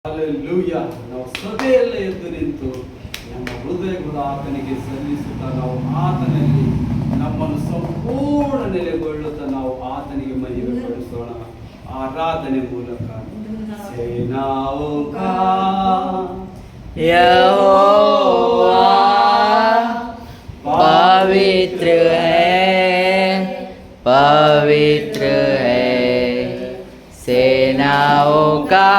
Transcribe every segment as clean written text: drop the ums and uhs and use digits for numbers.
Hallelujah. ನಾವು ಸಭೆಯಲ್ಲೇ ಎದ್ದು ನಿಂತು ನಮ್ಮ ಹೃದಯಗಳು ಆತನಿಗೆ ಸಲ್ಲಿಸುತ್ತಾ ನಾವು ಆತನಲ್ಲಿ ನಮ್ಮನ್ನು ಸಂಪೂರ್ಣ ನೆಲೆಗೊಳ್ಳುತ್ತಾ ನಾವು ಆತನಿಗೆ ಮಹಿಮೆ ಪಡಿಸೋಣ. ಆರಾಧನೆ ಮೂಲಕ ಸೇನಾವುಕ यहोवा पवित्र है सेनाओं का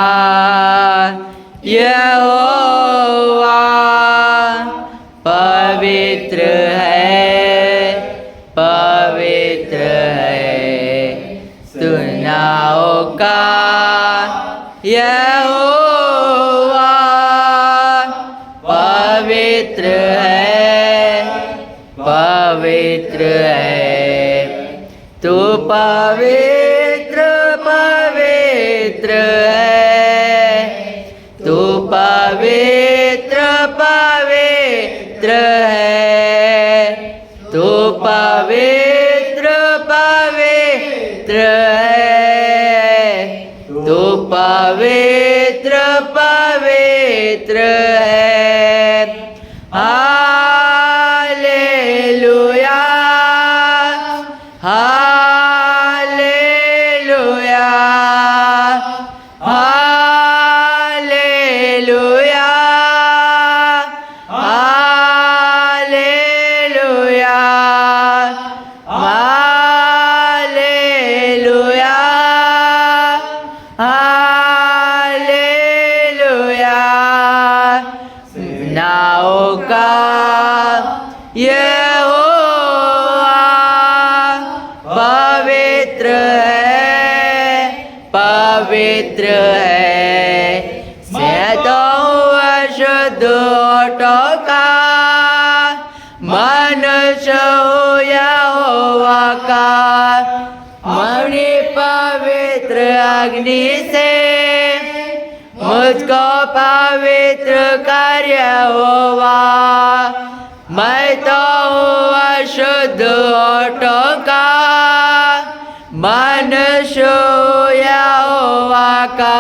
यहोवा पवित्र है सेनाओं का यहोवा पवित्र है तू पवित्र है तू पवित्र है तू पवित्र है तू पवित्र है hallelujah hallelujah hallelujah hallelujah hallelujah hallelujah सेनाओं का यहोवा पवित्र है सेनाओं अशुद्ध ओठों का मनुष्य हो यहोवा का मणि पवित्र अग्नि से मुझको पवित्र कर यहोवा मैं तो हूँ अशुद्ध ओठों का मनुष्य यहोवा का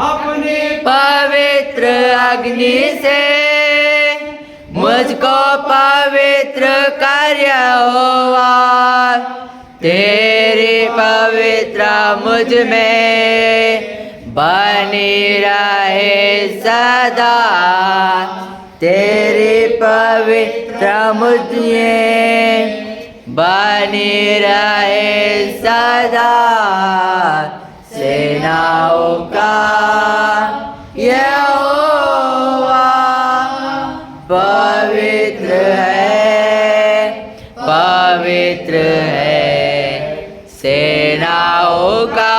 अपने पवित्र अग्नि से मुझको पवित्र कर यहोवा तेरी पवित्र मुझ में बनी रहे सदा तेरी पवित्र मुझ में बनी रहे सदा सेनाओं का यहोवा पवित्र है सेनाओं का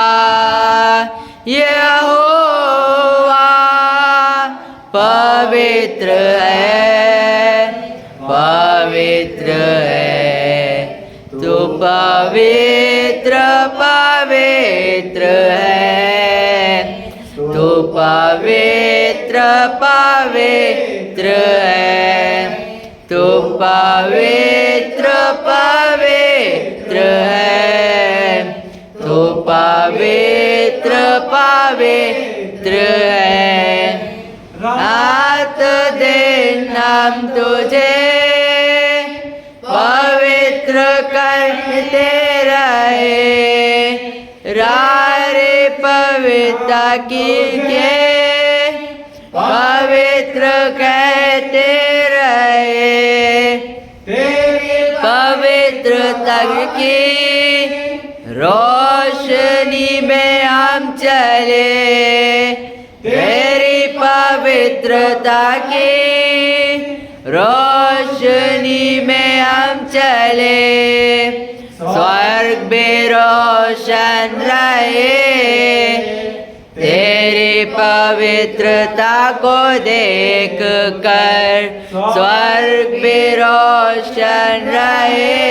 यहोवा पवित्र है तू पवित्र है तू पवित्र है तू पवित्र है तू पवित्र है रात दिन हम तुझे पवित्र करते रहे रारे पवित्र कीजिए पवित्र कहते रहे तेरी पवित्रता की रोशनी में हम चले तेरी पवित्रता की रोशनी में हम चले स्वर्ग में रोशन रहे तेरी पवित्रता को देख कर स्वर्ग में रोशन रहे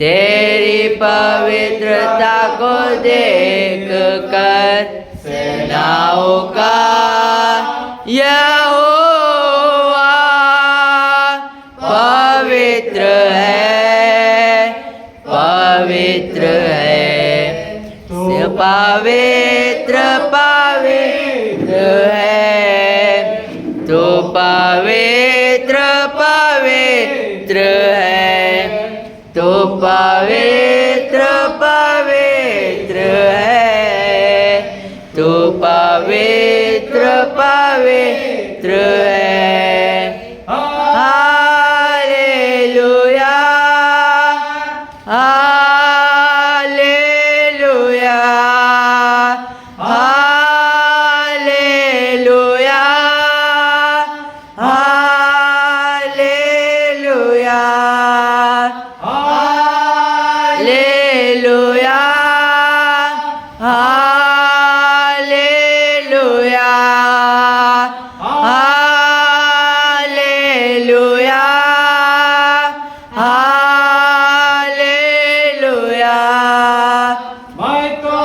तेरी पवित्रता को देख कर सेनाओं का यहोवा पवित्र है पवित्र पवित्र है, तू पवित्र पवित्र है, तू पवित्र पवित्र है। Hallelujah hallelujah hallelujah hallelujah hallelujah hallelujah hallelujah hallelujah. मैं तो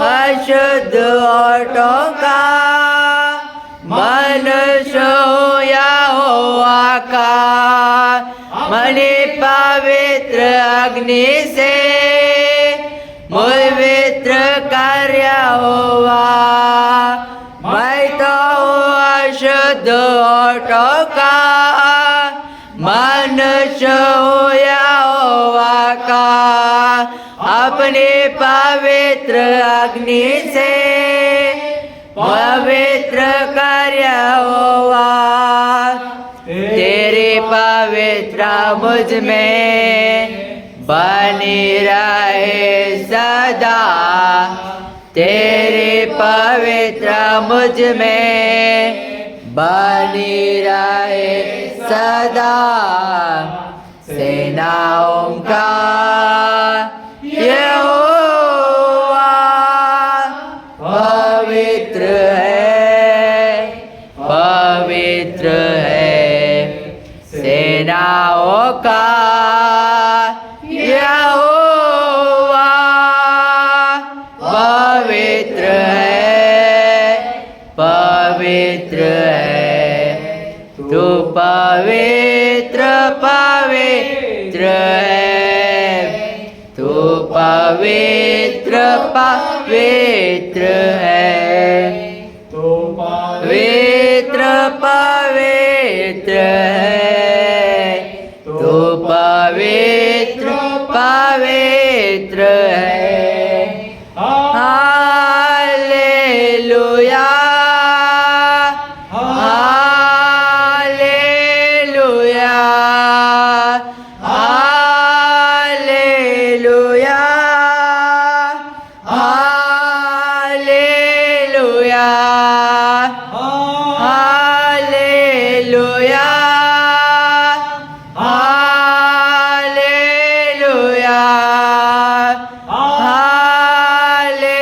अशुद्ध औरतों का मनुष्य यहोवा का, मने पवित्र अग्नि से पवित्र कार्य हुआ। मैं तो अशुद्ध औरतों का मनुष्य यहोवा का, अपने पवित्र अग्नि से पवित्र कार्य हुआ। तेरे पवित्र मुझ में बनी रहे सदा, तेरे पवित्र मुझ में बनी रहे सदा। सेनाओं का यहोवा पवित्र है, पवित्र है। सेनाओं का यहोवा पवित्र है, पवित्र है। तू पवित्र पवित्र है, तू पवित्र पवित्र है, तो पवित्र पवित्र है, तू पवित्र पवित्र है। Hallelujah hallelujah hallelujah hallelujah hallelujah hallelujah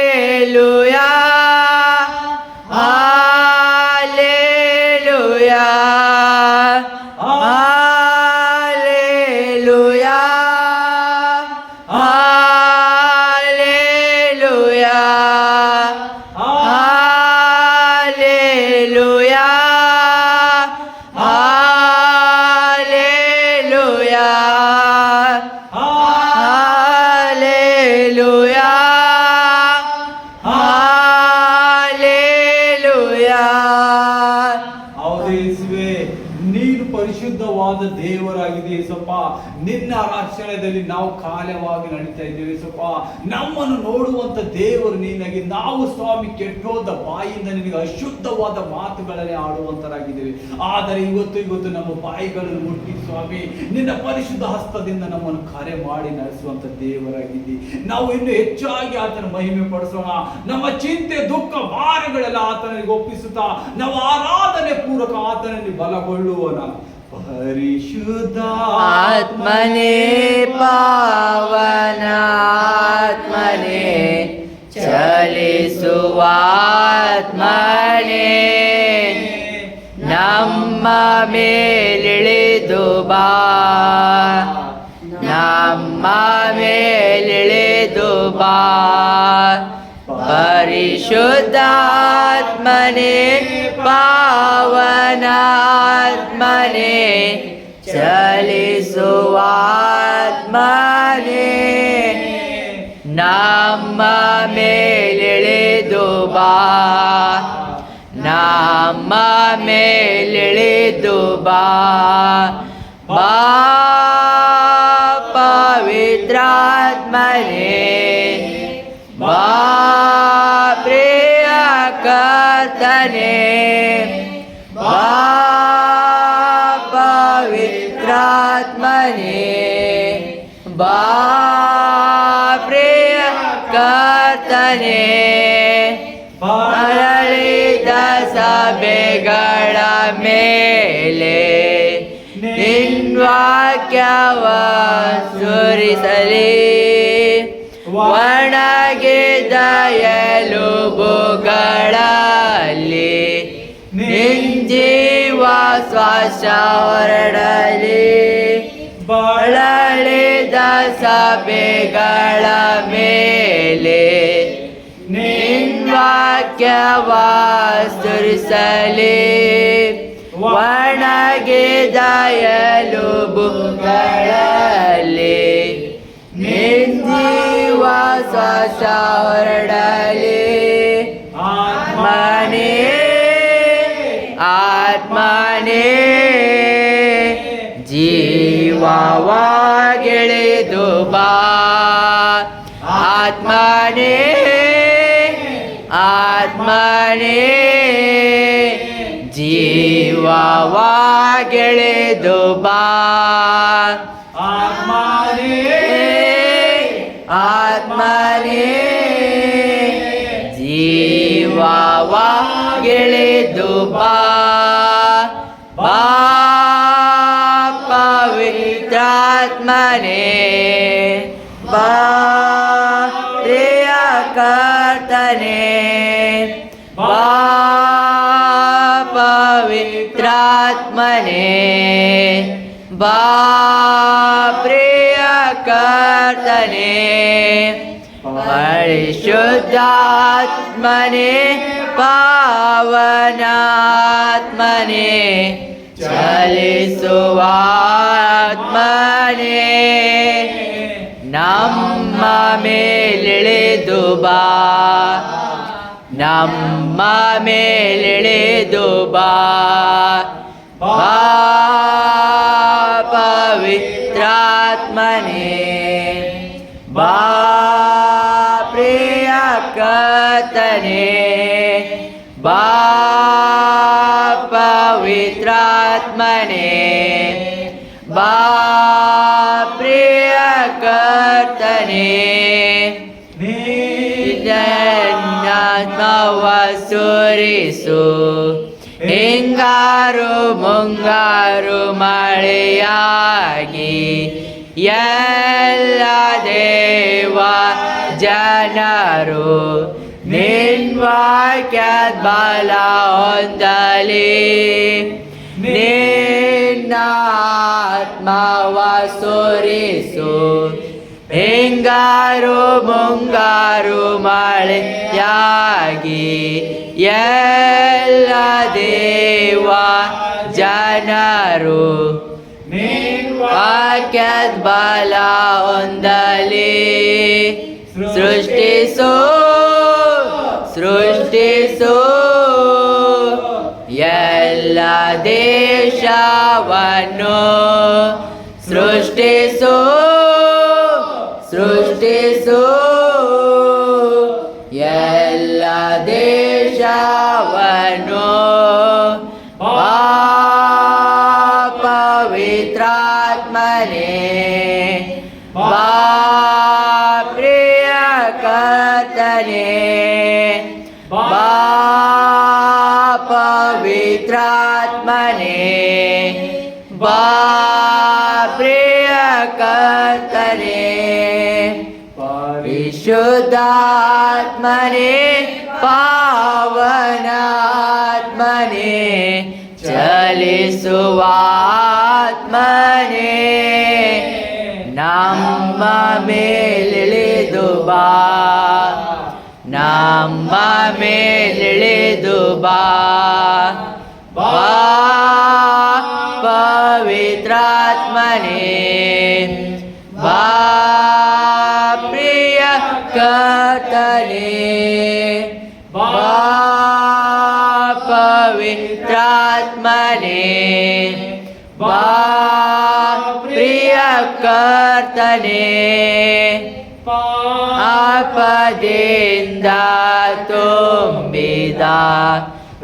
hallelujah hallelujah hallelujah hallelujah hallelujah hallelujah hallelujah hallelujah. ಹೌದು ಯೇಸುವೆ, ನೀನು ಪರಿಶುದ್ಧವಾದ ದೇವರಾಗಿದೆ ಯೇಸಪ್ಪ. ನಿನ್ನ ಆಶ್ರಯದಲ್ಲಿ ನಾವು ಕಾಲವಾಗಿ ನಡೀತಾ ಇದ್ದೇವೆ ಯೇಸಪ್ಪ. ನಮ್ಮನ್ನು ನೋಡುವಂತ ದೇವರು ನೀನಾಗಿ, ನಾವು ಸ್ವಾಮಿ ಕೆಟ್ಟೋದ ಬಾಯಿಂದ ನಿನಗೆ ಅಶುದ್ಧವಾದ ಮಾತುಗಳನ್ನೇ ಆಡುವಂತರಾಗಿದ್ದೇವೆ. ಆದರೆ ಇವತ್ತು ನಮ್ಮ ಬಾಯಿಗಳನ್ನು ಮುಟ್ಟಿ ಸ್ವಾಮಿ ನಿನ್ನ ಪರಿಶುದ್ಧ ಹಸ್ತದಿಂದ ನಮ್ಮನ್ನು ಕರೆ ಮಾಡಿ ನಡೆಸುವಂತ ದೇವರಾಗಿದ್ದಿ. ನಾವು ಇನ್ನು ಹೆಚ್ಚಾಗಿ ಆತನ ಮಹಿಮೆ ಪಡಿಸೋಣ. ನಮ್ಮ ಚಿಂತೆ ದುಃಖ ಭಾರಗಳೆಲ್ಲ ಆತನಿಗೆ ಒಪ್ಪಿಸುತ್ತಾ ನಾವು ಆರಾಧನೆ ಪೂರ್ವಕ ಆತನಲ್ಲಿ ಬಲಗೊಳ್ಳುವನ. ಪರಿಶುದ್ಧ ಆತ್ಮನೇ ಪಾವನ ಆತ್ಮನೇ ಚಲಿಸುವ ಆತ್ಮನೇ ನಮ್ಮ ಮೇಲಿಳಿದು ಬಾ, ನಮ್ಮ ಮೇಲಿಳಿದು ಬಾ. ಪರಿಶುದ್ಧಾತ್ಮನೇ ಪಾವನಾತ್ಮನೇ ಚಲಿಸುವ ಆತ್ಮನೇ ನಮ್ಮ ಮೇಲಿಳಿದು ಬಾ, ನಮ್ಮ ಮೇಲಿಳಿದು ಬಾ. ಬಾ ಪವಿತ್ರಾತ್ಮನೇ, ಬಾ ಪ್ರಿಯ ಕರ್ತನೇ, ಬಾ ಪವಿತ್ರಾತ್ಮನೇ, ಬಾ ಪ್ರಿಯ ಕರ್ತನೇ. ಮರಳಿದ ಸಭೆಗಳ ಮೇಲೆ ನಿನ್ವಾಕ್ಯವ ಸುರಿಸಲಿ, ಒಣಗಿದ ಎಲುಬುಗಳಲ್ಲಿ ನಿಂಜೀವ ಶ್ವಾಸ ಹೊರಡಲಿ. ಬಳಲಿದ ಸಭೆಗಳ ಮೇಲೆ ನಿನ್ವಾಕ್ಯವ ಸುರಿಸಲಿ, ಒಣಗಿದ ಎಲುಬುಗಳಲ್ಲಿ ನಿಂಜೀವ ಶ್ವಾಸ ಹೊರಡಲಿ. ಆತ್ಮನೇ ಆತ್ಮನೇ ಜೀವವಾಗಿಳಿದು ಬಾ, ಆತ್ಮನೇ ಆತ್ಮನೇ ಜೀವವಾಗಿಳಿದು ಬಾ, ಆತ್ಮನೇ ಆತ್ಮನೇ ಜೀವವಾಗಿಳಿದು ಬಾ, ಬಾ ಪವಿತ್ರಾತ್ಮನೇ, ಬಾ ಪ್ರಿಯ ಕರ್ತನೇ, ಬಾ ಪವಿತ್ರಾತ್ಮನೇ, ಬಾ ಪ್ರಿಯ ಕರ್ತನೇ. ಪರಿಶುದ್ಧಾತ್ಮನೇ, ಪಾವನಾತ್ಮನೇ, ಚಲಿಸುವ ಆತ್ಮನೇ, ನಮ್ಮ ಮೇಲಿಳಿದು ಬಾ, ನಮ್ಮ ಮೇಲಿಳಿದು ಬಾ, ಬಾ ಪವಿತ್ರಾತ್ಮನೇ, ಬಾ ಪ್ರಿಯ ಕರ್ತನೇ, ಬಾ ಪವಿತ್ರಾತ್ಮನೇ, ಬಾ ಪ್ರಿಯ ಕರ್ತನೇ. ನಿನ್ನಾತ್ಮವ ಸುರಿಸು, ಹಿಂಗಾರು ಮುಂಗಾರು ಮಳೆಯಾಗಿ ಎಲ್ಲ ದೇವ ಜನರು ನಿನ್ವಾಕ್ಯದ ಬಲ ಹೊಂದಲಿ. ನಿನ್ನಾತ್ಮವ ಸುರಿಸು, ಹಿಂಗಾರು ಮುಂಗಾರು ಮಳೆಯಾಗಿ ಎಲ್ಲ ದೇವ ಜನರು ವಾಕ್ಯದ ಬಲ ಹೊಂದಲಿ. ಸೃಷ್ಟಿಸು ಸೃಷ್ಟಿಸು ಎಲ್ಲ ದೇಶವನ್ನು, ಸೃಷ್ಟಿಸು ಸೃಷ್ಟಿಸು ಎಲ್ಲ ದೇಶವನ್ನು, ಬಾ ಪವಿತ್ರಾತ್ಮನೇ, ಬಾ ಪ್ರಿಯ ಕರ್ತನೇ, ಬಾ ಪವಿತ್ರಾತ್ಮನೇ, ಬಾ ಪ್ರಿಯ ಕರ್ತನೇ. ಪರಿಶುದ್ಧಾತ್ಮನೇ, ಪಾವನಾತ್ಮನೇ, ಚಲಿಸುವ ಆತ್ಮನೇ, ನಮ್ಮ ಮೇಲಿಳಿದು ಬಾ, ನಮ್ಮ ಮೇಲಿಳಿದು ಬಾ, ಬಾ ಪವಿತ್ರಾತ್ಮನೇ, ಬಾ ಪ್ರಿಯ ಕರ್ತನೇ, ಬಾ ಪವಿತ್ರಾತ್ಮನೇ, ಬಾ ಕರ್ತನೇ ಪಾಪದಿಂದ ತುಂಬಿದ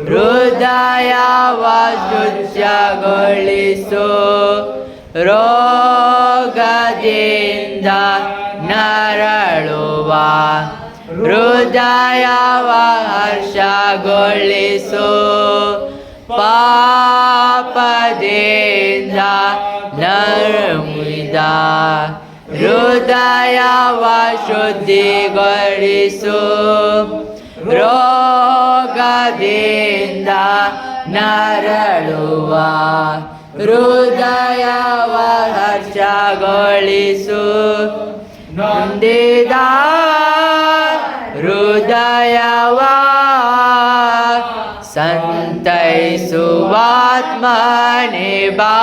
ಹೃದಯವ ಶುದ್ಧಗೊಳಿಸು ರೋಗದಿಂದ ನರಳುವ ಹೃದಯವ ಹರ್ಷಗೊಳಿಸು ಪಾಪದಿಂದ ನರಳಿದ ಹೃದಯವ ಶುದ್ಧಿಗೊಳಿಸು ರೋಗದಿಂದ ನರಳುವ ಹೃದಯವ ಹರ್ಷಗೊಳಿಸು ನೊಂದಿದ ಹೃದಯವ ಸಂತೈಸುವಾತ್ಮನೇ ಬಾ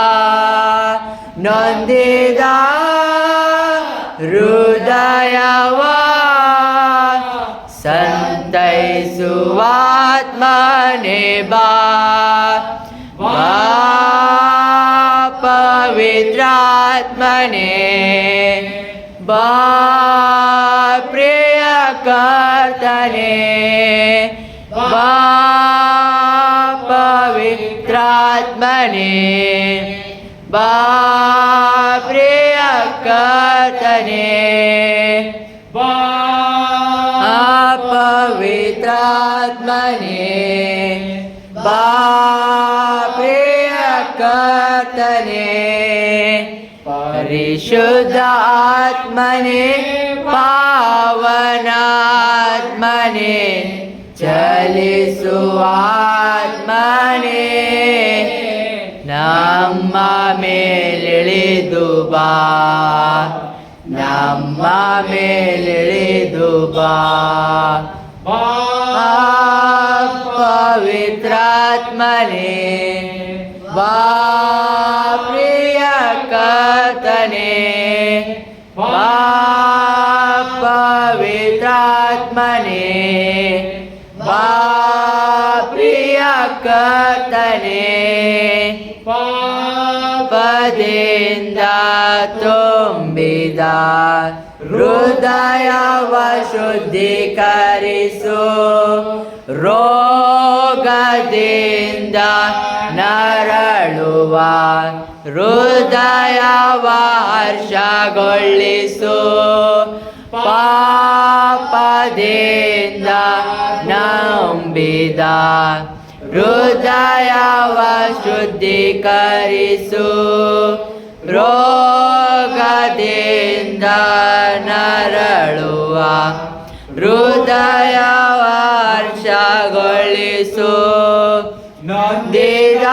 ನೊಂದಿದ ಹೃದಯವ ಸಂತೈಸುವಾತ್ಮನೇ ಬಾ ಪವಿತ್ರಾತ್ಮನೇ ಬಾ ಪ್ರಿಯ ಕರ್ತನೇ ಬಾ ಪವಿತ್ರಾತ್ಮನೇ ಬಾ ಪ್ರಿಯ ಕರ್ತನೇ ಬಾ ಪವಿತ್ರಾತ್ಮನೇ ಬಾ ಪ್ರಿಯ ಕರ್ತನೇ ಪರಿಶುದ್ಧಾತ್ಮನೇ ಪಾವನಾತ್ಮನೇ ಚಲಿಸುವಾತ್ಮನೇ ನಮ್ಮ ಮೇಲಿಳಿದು ಬಾ ನಮ್ಮ ಮೇಲಿಳಿದು ಬಾ ಪವಿತ್ರಾತ್ಮನೇ ಬಾ ಪ್ರಿಯ ಕರ್ತನೇ ಬಾ ಪವಿತ್ರಾತ್ಮನೇ ಬಾ ಪ್ರಿಯ ಕರ್ತನೇ ಪಾಪದಿಂದ ತುಂಬಿದ ಹೃದಯವ ಶುದ್ಧೀಕರಿಸು ರೋಗದಿಂದ ನರಳುವ ಹೃದಯವ ಹರ್ಷಗೊಳಿಸು ಪಾಪದಿಂದ ನಂಬಿದ ಹೃದಯವ ಶುದ್ಧೀಕರಿಸು ರೋಗದಿಂದ ನರಳುವ ಹೃದಯವ ಹರ್ಷಗೊಳಿಸು ನೊಂದಿದ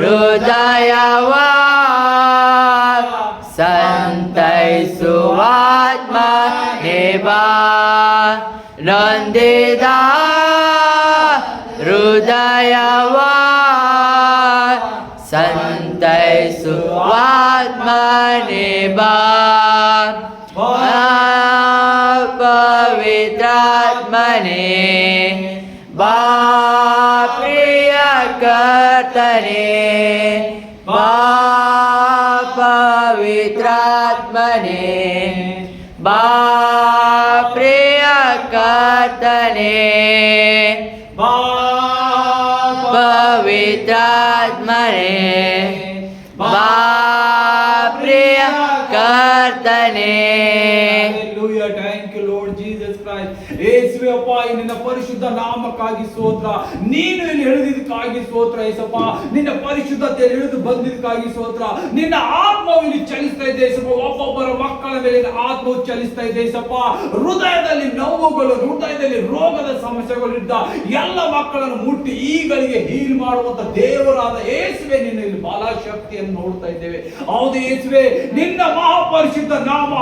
ಹೃದಯವ ಸಂತೈಸುವಾತ್ಮನೇ ಬಾ ನೊಂದಿದ ಹೃದಯವ ಸಂತೈಸುವಾತ್ಮನೇ ಬಾ ಪವಿತ್ರಾತ್ಮನೇ ಬಾ ಪ್ರಿಯ ಕರ್ತನೇ ಬಾ ಪವಿತ್ರಾತ್ಮನೇ ಬಾ ಪ್ರಿಯ ಕರ್ತನೇ ಬಾ ಪವಿತ್ರಾತ್ಮನೇ ಬಾ ಪ್ರಿಯ ಕರ್ತನೇ thank you Lord Jesus Christ. ಯೇಸುವೇ ಅಪ್ಪ, ಈ ನಿನ್ನ ಪರಿಶುದ್ಧ ನಾಮಕ್ಕಾಗಿ ಸ್ತೋತ್ರ. ನೀನು ಇಲ್ಲಿ ಇಳಿದಿದ್ದಕ್ಕಾಗಿ ಸ್ತೋತ್ರ ಯೇಸಪ್ಪ. ನಿನ್ನ ಪರಿಶುದ್ಧತೆಯಲ್ಲಿ ಇಳಿದು ಬಂದಿದ್ದಕ್ಕಾಗಿ ಸ್ತೋತ್ರ. ನಿನ್ನ ಆತ್ಮವು ಇಲ್ಲಿ ಚಲಿಸ್ತಾ ಇದೆ ಯೇಸಪ್ಪ. ಒಬ್ಬೊಬ್ಬರ ಮಕ್ಕಳ ಮೇಲೆ ಆತ್ಮವು ಚಲಿಸ್ತಾ ಇದೆ ಯೇಸಪ್ಪ. ಹೃದಯದಲ್ಲಿ ನೋವುಗಳು, ಹೃದಯದಲ್ಲಿ ರೋಗದ ಸಮಸ್ಯೆಗಳಿದ್ದ ಎಲ್ಲ ಮಕ್ಕಳನ್ನು ಮುಟ್ಟಿ ಈಗಳಿಗೆ ಹೀಲ್ ಮಾಡುವಂತ ದೇವರಾದ ಯೇಸುವೆ, ನಿನ್ನ ಇಲ್ಲಿ ಬಾಲಶಕ್ತಿಯನ್ನು ನೋಡ್ತಾ ಇದ್ದೇವೆ. ಹೌದು ಯೇಸುವೆ, ನಿನ್ನ ಮಹಾಪರಿಶುದ್ಧ ನಾಮ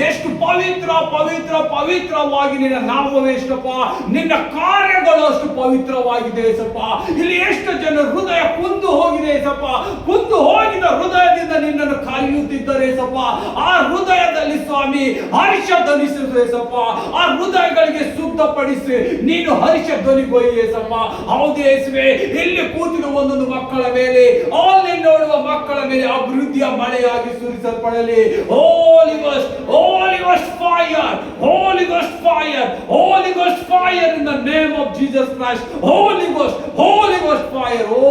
ಎಷ್ಟು ಪವಿತ್ರ ಪವಿತ್ರ ಪವಿತ್ರವಾಗಿ ನಿನ್ನ ನಾಮವೇ ಎಷ್ಟಪ್ಪ. ನಿನ್ನ ಕಾರ್ಯಗಳು ಅಷ್ಟು ಪವಿತ್ರವಾಗಿದೆ ಏಸಪ್ಪ. ಇಲ್ಲಿ ಎಷ್ಟು ಜನ ಹೃದಯ ಕುಂದು ಹೋಗಿದೆ ಏಸಪ್ಪ. ಕುಂದು ಹೋಗಿದ ಹೃದಯದಿಂದ ನಿನ್ನನ್ನು ಕರೆಯುತ್ತಿದ್ದಾರೆ ಏಸಪ್ಪ. ಆ ಹೃದಯದಲ್ಲಿ ಸ್ವಾಮಿ ಹರ್ಷ ಧ್ವನಿಸಿದ್ರು ಏಸಪ್ಪ. ಆ ಹೃದಯಗಳಿಗೆ ಶುದ್ಧಪಡಿಸಿ ನೀನು ಹರ್ಷ ಧ್ವನಿಗೊಯ್ಯಿ ಏಸಪ್ಪ. ಹೌದು ಯೇಸುವೆ, ಇಲ್ಲಿ ಕೂತಿರುವ ಒಂದೊಂದು ಮಕ್ಕಳ ಮೇಲೆ, ಆನ್ಲೈನ್ ನೋಡುವ ಮಕ್ಕಳ ಮೇಲೆ ಅಭಿವೃದ್ಧಿಯ ಮಳೆಯಾಗಿ ಸುರಿಸಲ್ಪಡಲಿ. Holy Ghost, Holy Ghost fire, Holy Ghost fire, Holy Ghost fire in the name of Jesus Christ. Holy Ghost, Holy Ghost fire. ಓ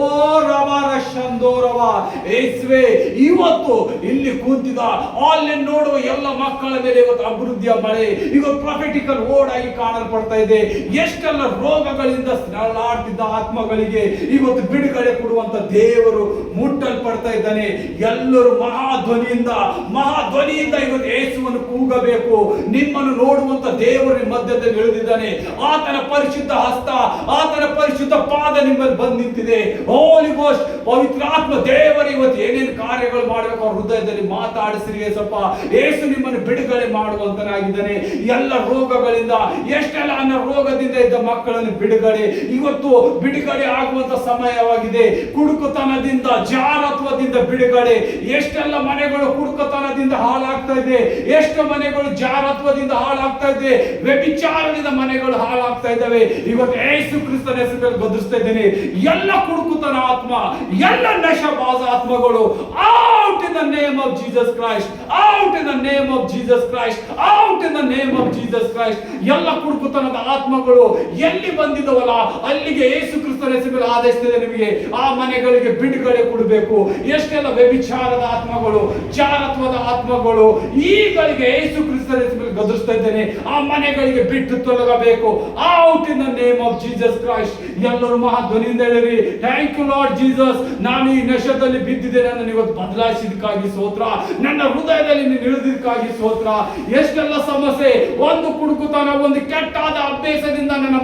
ರವ ರಶಂದೋರವ ಯೇಸುವೆ, ಇವತ್ತು ಇಲ್ಲಿ ಕೂತಿದ ಆನ್ಲೈನ್ ನೋಡುವ ಎಲ್ಲ ಮಕ್ಕಳ ಮೇಲೆ ಇವತ್ತು ಅಭಿವೃದ್ಧಿಯ ಮಳೆ ಇವತ್ತು ಪ್ರೊಫೆಟಿಕಲ್ ವರ್ಡ್ ಆಗಿ ಕಾಣಲ್ಪಡ್ತಾ ಇದೆ. ಎಷ್ಟೆಲ್ಲ ರೋಗಗಳಿಂದ ನರಳಾಡ್ತಿದ್ದ ಆತ್ಮಗಳಿಗೆ ಇವತ್ತು ಬಿಡುಗಡೆ ಕೊಡುವಂತ ದೇವರು ಮುಟ್ಟಲ್ಪಡ್ತಾ ಇದ್ದಾನೆ. ಎಲ್ಲರೂ ಮಹಾಧ್ವನಿಯಿಂದ ಇವತ್ತು ಯೇಸುವನ್ನು ಕೂಗಬೇಕು. ನಿಮ್ಮನ್ನು ನೋಡುವಂತ ದೇವರ ಮಧ್ಯದಲ್ಲಿ ಇಳಿದಿದ್ದಾನೆ. ಆತನ ಪರಿಶುದ್ಧ ಹಸ್ತ, ಆತನ ಪರಿಶುದ್ಧ ಪಾದ ನಿಮ್ಮಲ್ಲಿ ಬಂದು ನಿಂತಿದೆ. ಹೋಲಿ ಗೋಸ್ಟ್, ಪವಿತ್ರಾತ್ಮ ದೇವರು ಇವತ್ತು ಏನೇನು ಕಾರ್ಯಗಳು ಮಾಡಬೇಕು ಅವ್ರ ಹೃದಯದಲ್ಲಿ ಮಾತಾಡಿಸಿರಿ ಏಸಪ್ಪ. ಯೇಸು ನಿಮ್ಮನ್ನು ಬಿಡುಗಡೆ ಮಾಡುವಂತನಾಗಿದ್ದಾನೆ. ಎಲ್ಲ ರೋಗಗಳಿಂದ, ಎಷ್ಟೆಲ್ಲ ರೋಗದಿಂದ ಇದ್ದ ಮಕ್ಕಳನ್ನು ಬಿಡುಗಡೆ ಇವತ್ತು ಬಿಡುಗಡೆ ಆಗುವಂತ ಸಮಯವಾಗಿದೆ. ಕುಡುಕುತನದಿಂದ, ಜಾರತ್ವದಿಂದ ಬಿಡುಗಡೆ. ಎಷ್ಟೆಲ್ಲ ಮನೆಗಳು ಕುಡುಕುತನದಿಂದ ಹಾಳಾಗ್ತಾ ಇದೆ, ಎಷ್ಟು ಮನೆಗಳು ಜಾರತ್ವದಿಂದ ಹಾಳಾಗ್ತಾ ಇದೆ, ವ್ಯಭಿಚಾರದಿಂದ ಮನೆಗಳು ಹಾಳಾಗ್ತಾ ಇದ್ದಾವೆ. ಇವತ್ತು ಯೇಸು ಕ್ರಿಸ್ತನ ಹೆಸರಲ್ಲಿ ಗದರಿಸ್ತಾ ಇದ್ದೇನೆ. ಎಲ್ಲ ಕುಡುಕುತನ ಆತ್ಮ, ಎಲ್ಲ ನಶಾಬಾಜ ಆತ್ಮಗಳು out in the name of Jesus Christ, out in the name of Jesus Christ, out in the name of Jesus Christ. ಎಲ್ಲ ಕುಡುಕುತನದ ಆತ್ಮಗಳು ಎಲ್ಲಿ ಬಂದಿದ್ದವಲ್ಲ ಅಲ್ಲಿಗೆ ಯೇಸು ಕ್ರಿಸ್ತನ ಹೆಸರಲ್ಲಿ ಆದೇಶಿಸಿದೆ ನಿಮಗೆ ಆ ಮನೆಗಳಿಗೆ ಬಿಡುಗಡೆ ಕೊಡಬೇಕು. ಎಷ್ಟೆಲ್ಲ ವ್ಯಭಿಚಾರದ ಆತ್ಮಗಳು, ಜಾರತ್ವದ ಆತ್ಮಗಳು ಈಗಳಿಗೆ ಯೇಸು ಕ್ರಿಸ್ತನ ಹೆಸರಲ್ಲಿ ಗದರಿಸ್ತಾ ಇದ್ದೇನೆ. ಆ ಮನೆಗಳಿಗೆ ಬಿಟ್ಟು ತೊಲಗಬೇಕು. Out in the name of Jesus Christ. ಎಲ್ಲರೂ ಮಹಾಧ್ವನಿಯಿಂದ ಹೇಳಿರಿ, ಥ್ಯಾಂಕ್ ಯು ಲಾರ್ಡ್ ಜೀಸಸ್. ನಾನು ಈ ನಶದಲ್ಲಿ ಬಿದ್ದಿದ್ದೇನೆ, ನನ್ನನ್ನು ಇವತ್ತು ಬದಲಾಯಿಸಿದಕ್ಕಾಗಿ ಸ್ತೋತ್ರ. ನನ್ನ ಹೃದಯದಲ್ಲಿ ನೀನು ಇಳಿದಿದ್ದಕ್ಕಾಗಿ ಸ್ತೋತ್ರ. ಎಷ್ಟೆಲ್ಲ ಸಮಸ್ಯೆ, ಒಂದು ಕುಡುಕುತನ, ಒಂದು ಕೆಟ್ಟಾದ ಅಭ್ಯಾಸದಿಂದ ನನ್ನ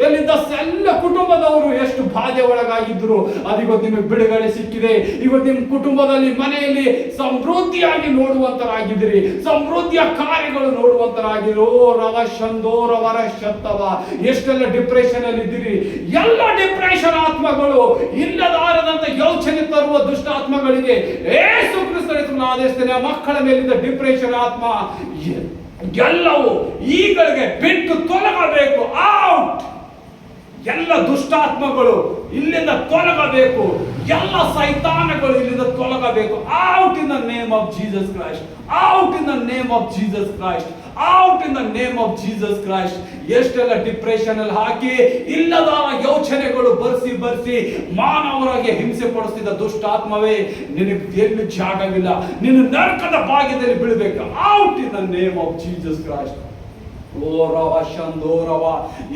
ಎಲ್ಲಿದ್ದ ಎಲ್ಲ ಕುಟುಂಬದವರು ಎಷ್ಟು ಬಾಧೆ ಒಳಗಾಗಿದ್ರು, ಅದೀವತ್ತು ನಿಮಗೆ ಬಿಡುಗಡೆ ಸಿಕ್ಕಿದೆ. ಇವತ್ತು ನಿಮ್ಮ ಕುಟುಂಬದಲ್ಲಿ, ಮನೆಯಲ್ಲಿ ಸಮೃದ್ಧಿಯಾಗಿ ನೋಡುವಂತರಾಗಿದ್ದೀರಿ, ಸಮೃದ್ಧಿಯ ಕಾರ್ಯಗಳು ನೋಡುವಂತರಾಗಿರೋ. ರವ ಶಂದೋ ರವರ ಶತ್ತವ. ಎಷ್ಟೆಲ್ಲ ಡಿಪ್ರೆಷನ್ ಅಲ್ಲಿ ಇದ್ದೀರಿ, ಎಲ್ಲ ಡಿಪ್ರೆಷನ್ ಆತ್ಮಗಳು, ಇಲ್ಲದಾರದಂತ ಯೋಚನೆ ತರುವ ದುಷ್ಟ ಆತ್ಮಗಳಿಗೆ ಯೇಸು ಕ್ರಿಸ್ತನ ಹೆಸರಿನಲ್ಲಿ ಆದೇಶಿಸ್ತೇನೆ. ಆ ಮಕ್ಕಳ ಮೇಲಿಂದ ಡಿಪ್ರೆಷನ್ ಆತ್ಮ ಎಲ್ಲವೂ ಈಗಳಿಗೆ ಬಿಟ್ಟು ತೊಲಗಬೇಕು. ಔಟ್. ಎಲ್ಲ ದುಷ್ಟಾತ್ಮಗಳು ಇಲ್ಲಿಂದ ತೊಲಗಬೇಕು. ಎಲ್ಲ ಸೈತಾನಗಳು ಇಲ್ಲಿಂದ ತೊಲಗಬೇಕು. Out in the name of Jesus Christ, out in the name of Jesus Christ, out in the name of Jesus Christ. ಎಷ್ಟೆಲ್ಲ ಡಿಪ್ರೆಷನ್ ಅಲ್ಲಿ ಹಾಕಿ ಇಲ್ಲದ ಯೋಚನೆಗಳು ಬರ್ಸಿ ಮಾನವರಾಗಿ ಹಿಂಸೆ ಪಡಿಸ್ತಿದ್ದ ದುಷ್ಟಾತ್ಮವೇ, ನಿನಗೆ ಎಲ್ಲಿ ಜಾಗವಿಲ್ಲ, ನಿನ್ನ ನರಕದ ಭಾಗ್ಯದಲ್ಲಿ ಬೀಳಬೇಕು. Out in the name of Jesus Christ. ಓ ರವ ಶಂದೋ ರವ.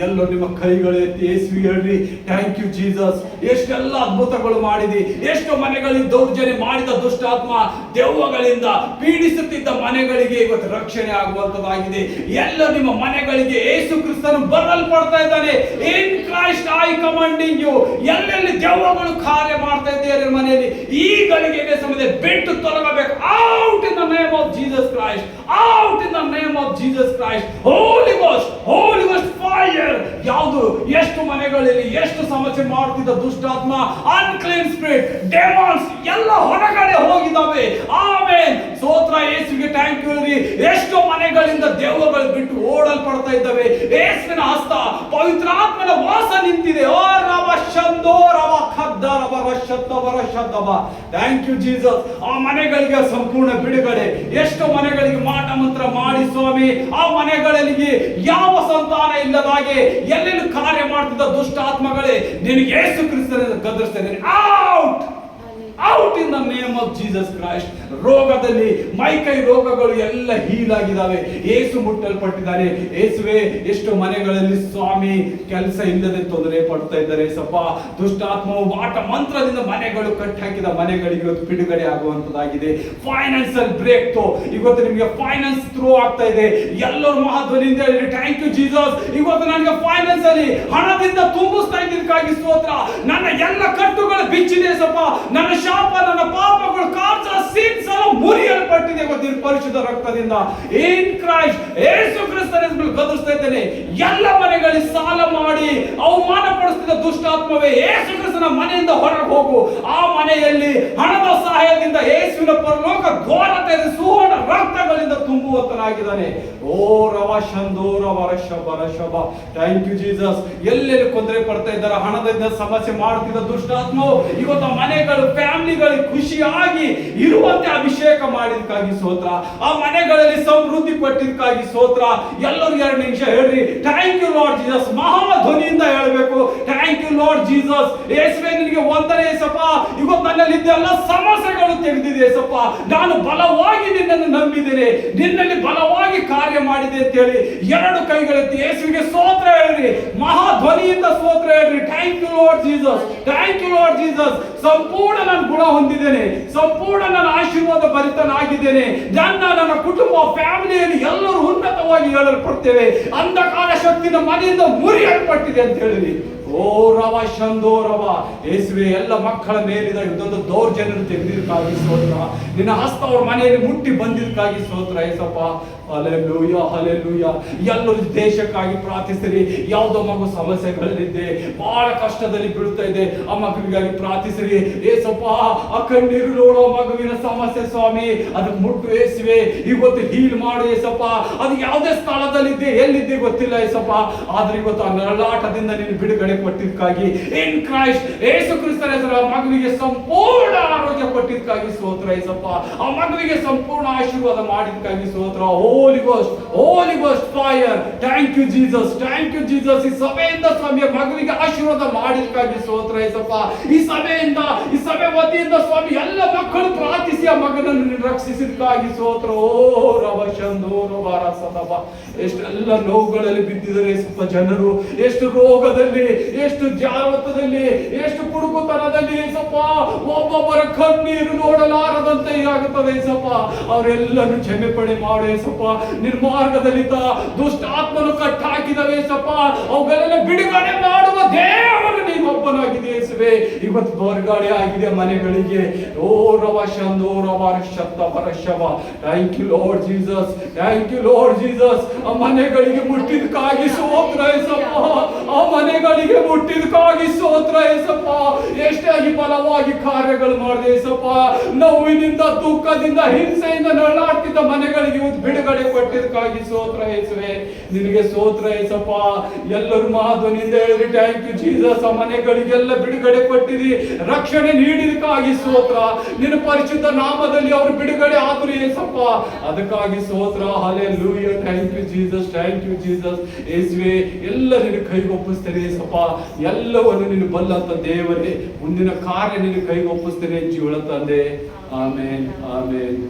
ಎಲ್ಲೋ ನಿಮ್ಮ ಕೈಗಳೆತ್ತಿ ಯೇಸುವಿಗೆ ಹೇಳ್ರಿ, ಥ್ಯಾಂಕ್ ಯು ಜೀಸಸ್. ಎಷ್ಟೆಲ್ಲ ಅದ್ಭುತಗಳು ಮಾಡಿದಿ, ಎಷ್ಟು ಮನೆಗಳಿಗೆ ದೌರ್ಜನ್ಯ ಮಾಡಿದ ದುಷ್ಟಾತ್ಮ, ದೆವ್ವಗಳಿಂದ ಪೀಡಿಸುತ್ತಿದ್ದ ಮನೆಗಳಿಗೆ ಇವತ್ತು ರಕ್ಷಣೆ ಆಗುವಂತದಾಗಿದೆ. ಎಲ್ಲ ನಿಮ್ಮ ಮನೆಗಳಿಗೆ ಯೇಸು ಕ್ರಿಸ್ತನು ಬರಲ್ಪಡ್ತಾ ಇದ್ದಾನೆ. In Christ I commanding you. ಎಲ್ಲೆಲ್ಲಿ ದೆವ್ವಗಳು ಕಾರ್ಯ ಮಾಡ್ತಾ ಇದ್ದಾರೆ ಮನೆಯಲ್ಲಿ, ಈಗಳಿಗೆ ಸಮಯ ಬಿಟ್ಟು ತೊಲಗಬೇಕು. Out in the name of Jesus Christ, out in the name of Jesus Christ. Holy Ghost, Holy Ghost fire. ಯಾವುದು ಎಷ್ಟು ಮನೆಗಳಲ್ಲಿ ಎಷ್ಟು ಸಮಸ್ಯೆ ಮಾಡುತ್ತಿದ್ದ ದುಷ್ಟಾತ್ಮ, ಅನ್ಕ್ಲೀನ್ ಸ್ಪಿರಿಟ್, ಡೆಮಾನ್ಸ್ ಎಲ್ಲ ಹೊರಗಡೆ ಹೋಗಿದ್ದಾವೆ. ಆಮೆನ್. ಸ್ತೋತ್ರ ಯೇಸುವಿಗೆ ಥ್ಯಾಂಕ್ ಯು. ಎಷ್ಟು ಮನೆಗಳಿಂದ ದೆವ್ವಗಳು ಬಿಟ್ಟು ಓಡಲ್ಪಡ್ತಾ ಇದ್ದಾವೆ. ಯೇಸುವಿನ ಹಸ್ತ, ಪವಿತ್ರಾತ್ಮನ ವಾಸ ನಿಂತಿದೆ. ಓ ರವ ಶಂದೋ ರವ ಖದ್ದ ರವ ರಶತ್ತ ವರಶದ್ದವ. Thank you Jesus. ಆ ಮನೆಗಳಿಗೆ ಸಂಪೂರ್ಣ ಬಿಡುಗಡೆ. ಎಷ್ಟು ಮನೆಗಳಿಗೆ ಮಾಟ ಮಂತ್ರ ಮಾಡಿ ಸ್ವಾಮಿ, ಆ ಮನೆಗಳಲ್ಲಿ ಯಾವ ಸಂತಾನ ಇಲ್ಲದಾಗೆ ಎಲ್ಲೆಲ್ಲಿ ಕಾರ್ಯ ಮಾಡ್ತಿದ್ದ ದುಷ್ಟಾತ್ಮಗಳೇ, ನಿನಗೆ ಯೇಸು ಕ್ರಿಸ್ತನ ಗದರಿಸ್ತೇನೆ. Out, out in the name of Jesus Christ. ರೋಗದಲ್ಲಿ ಮೈಕೈ ರೋಗಗಳು ಎಲ್ಲ ಹೀಲ್ ಆಗಿದ್ದಾವೆ. ಯೇಸು ಮುಟ್ಟಲ್ಪಟ್ಟಿದ್ದಾರೆ. ಯೇಸುವೆ, ಎಷ್ಟು ಮನೆಗಳಲ್ಲಿ ಸ್ವಾಮಿ ಕೆಲಸ ಇಲ್ಲದೆ ತೊಂದರೆ ಪಡ್ತಾ ಇದ್ದಾರೆ ಸಪ್ಪ. ದುಷ್ಟಾತ್ಮವು ಮಾಟ ಮಂತ್ರದಿಂದ ಮನೆಗಳು ಕಟ್ಟಿ ಹಾಕಿದ ಮನೆಗಳಿಗೆ ಇವತ್ತು ಬಿಡುಗಡೆ ಆಗುವಂತದಾಗಿದೆ. ಫೈನಾನ್ಸಿಯಲ್ ಬ್ರೇಕ್ ಥ್ರೂ ಇವತ್ತು ನಿಮಗೆ ಫೈನಾನ್ಸ್ ಥ್ರೂ ಆಗ್ತಾ ಇದೆ. ಎಲ್ಲರೂ ಮಹಾಧ್ವನಿಯಿಂದ ಹೇಳಿ, ಥ್ಯಾಂಕ್ ಯು ಜೀಸಸ್. ಇವತ್ತು ನನಗೆ ಫೈನಾನ್ಸ್ ಅಲ್ಲಿ ಹಣದಿಂದ ತುಂಬಿಸ್ತಾ ಇದ್ದಕ್ಕಾಗಿ ಸ್ತೋತ್ರ. ನನ್ನ ಎಲ್ಲ ಕಟ್ಟುಗಳು ಬಿಚ್ಚಿದೆ ಸಪ್ಪ. ನನ್ನ ಶಾಪ, ನನ್ನ ಪಾಪಗಳು, ಕಾರ್ಸ, ಸಿನ್ಸ್ ಎಲ್ಲ ಮುರಿಯಲ್ಪಟ್ಟಿದೆ ಇವತ್ತಿನ ಪರಿಶುದ್ಧ ರಕ್ತದಿಂದ. ಇನ್ ಕ್ರೈಸ್ಟ್ ಯೇಸು ಕ್ರಿಸ್ತನ ಹೆಸರಲ್ಲಿ ಗದರಿಸ್ತಾ ಇದ್ದೇನೆ. ಎಲ್ಲ ಮನೆಗಳಿಗೆ ಸಾಲ ಮಾಡಿ ಅವು ದುಷ್ಟಾತ್ಮವೇ ಯೇಸು ಕ್ರಿಸ್ತನ ಮನೆಯಿಂದ ಹೊರಗೆ ಹೋಗು. ಆ ಮನೆಯಲ್ಲಿ ಹಣದ ಸಹಾಯದಿಂದ ಯೇಸುವಿನ ಪರಲೋಕ ದ್ವಾರ ತೆರೆದು ಸುವರ್ಣ ರಕ್ತಗಳಿಂದ ತುಂಬುವಂತನಾಗಿದ್ದಾನೆ. ಓ ರವ ಶಂದೋ ರವ ಶಬ. Thank you Jesus. ಎಲ್ಲೆಲ್ಲಿ ತೊಂದರೆ ಪಡ್ತಾ ಇದ್ದಾರೆ, ಹಣದಿಂದ ಸಮಸ್ಯೆ ಮಾಡ್ತಿದ್ದ ದುಷ್ಟಾತ್ಮವು ಇವತ್ತು ಮನೆಗಳು, ಫ್ಯಾಮಿಲಿಗಳಿಗೆ ಖುಷಿಯಾಗಿ ಇರುವಂತೆ ಅಭಿಷೇಕ ಮಾಡಿದಕ್ಕಾಗಿ ಸ್ತೋತ್ರ. ಆ ಮನೆಗಳಲ್ಲಿ ಸಮೃದ್ಧಿ ಪಟ್ಟಿದ್ದಕ್ಕಾಗಿ ಸ್ತೋತ್ರ. ಎಲ್ಲರೂ 2 ನಿಮಿಷ ಹೇಳ್ರಿ, ಥ್ಯಾಂಕ್ ಯು ಲಾರ್ಡ್ ಜೀಸಸ್. ಮಹಾ ಧ್ವನಿಯಿಂದ ಹೇಳಬೇಕು, ಥ್ಯಾಂಕ್ ಯು ಲಾರ್ಡ್ ಜೀಸಸ್. ಯೇಸುವೇ ನಿನಗೆ ವಂದನೆ ಯೇಸಪ್ಪ. ಇವತ್ತು ನನ್ನಲ್ಲಿ ಇದ್ದೆಲ್ಲ ಸಮಸ್ಯೆಗಳು ತೆಗೆದಿದೆ ಯೇಸಪ್ಪ. ನಾನು ಬಲವಾಗಿ ನಿನ್ನನ್ನು ನಂಬಿದ್ದೇನೆ, ನಿನ್ನಲ್ಲಿ ಬಲವಾಗಿ ಕಾರ್ಯ ಮಾಡಿದೆ ಅಂತ ಹೇಳಿ 2 ಕೈಗಳೆತ್ತಿ ಯೇಸುವಿಗೆ ಸ್ತೋತ್ರ ಹೇಳ್ರಿ. ಮಹಾ ಧ್ವನಿಯಿಂದ ಸ್ತೋತ್ರ ಹೇಳ್ರಿ. Thank you Lord Jesus, thank you Lord Jesus. ಸಂಪೂರ್ಣ ನಾನು ಗುಣ ಹೊಂದಿದ್ದೇನೆ, ಸಂಪೂರ್ಣ ನಾನು ಆಶೀರ್ವಾದ ಭರಿತನಾಗಿದ್ದೇನೆ. ನನ್ನ ಕುಟುಂಬ, ಫ್ಯಾಮಿಲಿಯಲ್ಲಿ ಎಲ್ಲರೂ ಉನ್ನತವಾಗಿ ಹೇಳಲ್ಪಡ್ತೇವೆ. ಅಂಧಕಾರ ಶಕ್ತಿ ನಮ್ಮ ಮನೆಯಿಂದ ಮುರಿಯಲ್ಪಟ್ಟಿದೆ ಅಂತ ಹೇಳಿರಿ. ಓ ರವ ಶಂದೋ ರವ. ಯೇಸುವೆ, ಎಲ್ಲ ಮಕ್ಕಳ ಮೇಲಿದ ಯುದ್ಧದ ದೌರ್ಜನ್ಯ ತೆಗೆದಿದ್ದಕ್ಕಾಗಿ ಸ್ತೋತ್ರ. ನಿನ್ನ ಹಸ್ತ ಅವ್ರ ಮನೆಯಲ್ಲಿ ಮುಟ್ಟಿ ಬಂದಿದ್ದಕ್ಕಾಗಿ ಸ್ತೋತ್ರ ಯೇಸಪ್ಪ. Hallelujah, hallelujah. ಎಲ್ಲರೂ ದೇಶಕ್ಕಾಗಿ ಪ್ರಾರ್ಥಿಸಿರಿ. ಯಾವುದೋ ಮಗು ಸಮಸ್ಯೆಗಳಲ್ಲಿದೆ, ಬಹಳ ಕಷ್ಟದಲ್ಲಿ ಬೀಳ್ತಾ ಇದೆ, ಆ ಮಗುವಿಗಾಗಿ ಪ್ರಾರ್ಥಿಸಿರಿ ಯೇಸಪ್ಪ. ಆ ಕಣ್ಣೀರು ನೋಡೋ ಮಗುವಿನ ಸಮಸ್ಯೆ ಸ್ವಾಮಿ, ಅದಕ್ಕೆ ಮುಟ್ಟು ಯೇಸುವೆ, ಇವತ್ತು ಹೀಲ್ ಮಾಡು ಯೇಸಪ್ಪ. ಅದು ಯಾವುದೇ ಸ್ಥಳದಲ್ಲಿದ್ದೆ, ಎಲ್ಲಿದ್ದೆ ಗೊತ್ತಿಲ್ಲ ಯೇಸಪ್ಪ, ಆದ್ರೆ ಇವತ್ತು ಆ ನರಳಾಟದಿಂದ ನೀನು ಬಿಡುಗಡೆ ಕೊಟ್ಟಿದ್ದಕ್ಕಾಗಿ ಇನ್ ಕ್ರೈಸ್ಟ್ ಯೇಸು ಕ್ರಿಸ್ತನ ಹೆಸರು ಆ ಮಗುವಿಗೆ ಸಂಪೂರ್ಣ ಆರೋಗ್ಯ ಕೊಟ್ಟಿದ್ದಕ್ಕಾಗಿ ಸ್ತೋತ್ರ ಯೇಸಪ್ಪ. ಆ ಮಗುವಿಗೆ ಸಂಪೂರ್ಣ ಆಶೀರ್ವಾದ ಮಾಡಿದ್ದಕ್ಕಾಗಿ ಸ್ತೋತ್ರ. Holy Ghost, Holy Ghost fire. Thank you Jesus, thank you Jesus. ಈ ಸಭೆಯಿಂದ ಸ್ವಾಮಿ ಮಗುವಿಗೆ ಆಶೀರ್ವಾದ ಮಾಡಿದ್ದಕ್ಕಾಗಿ ಸ್ತೋತ್ರ ಯೇಸಪ್ಪ. ಈ ಸಭೆಯಿಂದ, ಈ ಸಭೆ ವತಿಯಿಂದ ಸ್ವಾಮಿ ಎಲ್ಲ ಮಕ್ಕಳು ಪ್ರಾರ್ಥಿಸಿ ಆ ಮಗನನ್ನು ರಕ್ಷಿಸಿದ್ದಕ್ಕಾಗಿ ಸ್ತೋತ್ರ. ಓ ರವ ಶಂದೋ ರವ ರಸದಬ. ಎಷ್ಟೆಲ್ಲ ನೋವುಗಳಲ್ಲಿ ಬಿದ್ದಿದ್ದಾರೆ ಸ್ವಲ್ಪ ಜನರು, ಎಷ್ಟು ರೋಗದಲ್ಲಿ, ಎಷ್ಟು ಜಾಗೃತದಲ್ಲಿ, ಎಷ್ಟು ಕುಡುಕುತನದಲ್ಲಿ ಯೇಸಪ್ಪ. ಒಬ್ಬೊಬ್ಬರ ಕಣ್ಣೀರು ನೋಡಲಾರದಂತೆ ಆಗುತ್ತದೆ ಯೇಸಪ್ಪ. ಅವರೆಲ್ಲರೂ ಕ್ಷಮೆ ಪಡೆ ಮಾಡು ಯೇಸಪ್ಪ. ನಿರ್ಮಾರ್ಗದಲ್ಲಿದ್ದ ದುಷ್ಟಾತ್ಮನು ಕಟ್ಟಾಕಿದವೆ ಯೇಸಪ್ಪ. ಅವುಗಳೆಲ್ಲ ಬಿಡುಗಡೆ ಮಾಡುವ ದೇವರು ನೀನು ಒಬ್ಬನಾಗಿದೆ ಯೇಸುವೆ. ಇವತ್ತು ಹೊರಗಡೆ ಆಗಿದೆ ಮನೆಗಳಿಗೆ. ಓ ರವ ಶಂದೋ ರವ ಶಬ್ದ ಪರಶವ. Thank you Lord Jesus, thank you Lord Jesus. ಆ ಮನೆಗಳಿಗೆ ಮುಟ್ಟಿದಕ್ಕಾಗಿ ಸ್ತೋತ್ರ ಯೇಸಪ್ಪ. ಆ ಮನೆಗಳಿಗೆ ಮುಟ್ಟಿದಕ್ಕಾಗಿ ಸ್ತೋತ್ರ ಯೇಸಪ್ಪ. ಎಷ್ಟಾಗಿ ಬಲವಾಗಿ ಕಾರ್ಯಗಳು ಮಾಡಿದೆ ಯೇಸಪ್ಪ. ನೋವಿನಿಂದ, ದುಃಖದಿಂದ, ಹಿಂಸೆಯಿಂದ ನರಳಾಡ್ತಿದ್ದ ಮನೆಗಳಿಗೆ ಬಿಡುಗಡೆ ಕೊಟ್ಟಿದ್ದಕ್ಕಾಗಿ ಸ್ತೋತ್ರ ಯೇಸುವೆ. ನಿನಗೆ ಸ್ತೋತ್ರ ಯೇಸಪ್ಪ. ಎಲ್ಲರೂ ಮಹಾಧ್ವನಿಯಿಂದ ಹೇಳಿರಿ, ಥ್ಯಾಂಕ್ ಯು ಜೀಸಸ್. ಆ ಮನೆಗಳಿಗೆಲ್ಲ ಬಿಡುಗಡೆ ಕೊಟ್ಟಿರಿ, ರಕ್ಷಣೆ ನೀಡಿದಕ್ಕಾಗಿ ಸ್ತೋತ್ರ. ನಿನ್ನ ಪರಿಶುದ್ಧ ನಾಮದಲ್ಲಿ ಅವರು ಬಿಡುಗಡೆ ಆದರು ಯೇಸಪ್ಪ, ಅದಕ್ಕಾಗಿ ಸ್ತೋತ್ರ. Hallelujah, thank you Jesus, thank you Jesus. ಯೇಸುವೆ, ಎಲ್ಲ ನಿನ್ನ ಕೈಗೊಪ್ಪಿಸ್ತೇನೆ ಯೇಸಪ್ಪ. ಎಲ್ಲವನ್ನು ನಿನ್ನ ಬಲ್ಲಂತ ದೇವರೇ, ಮುಂದಿನ ಕಾರ್ಯ ನಿನ್ನ ಕೈಗೊಪ್ಪಿಸ್ತೇನೆ ಜೀವನ ತಂದೆ. ಆಮೇನ್, ಆಮೇನ್.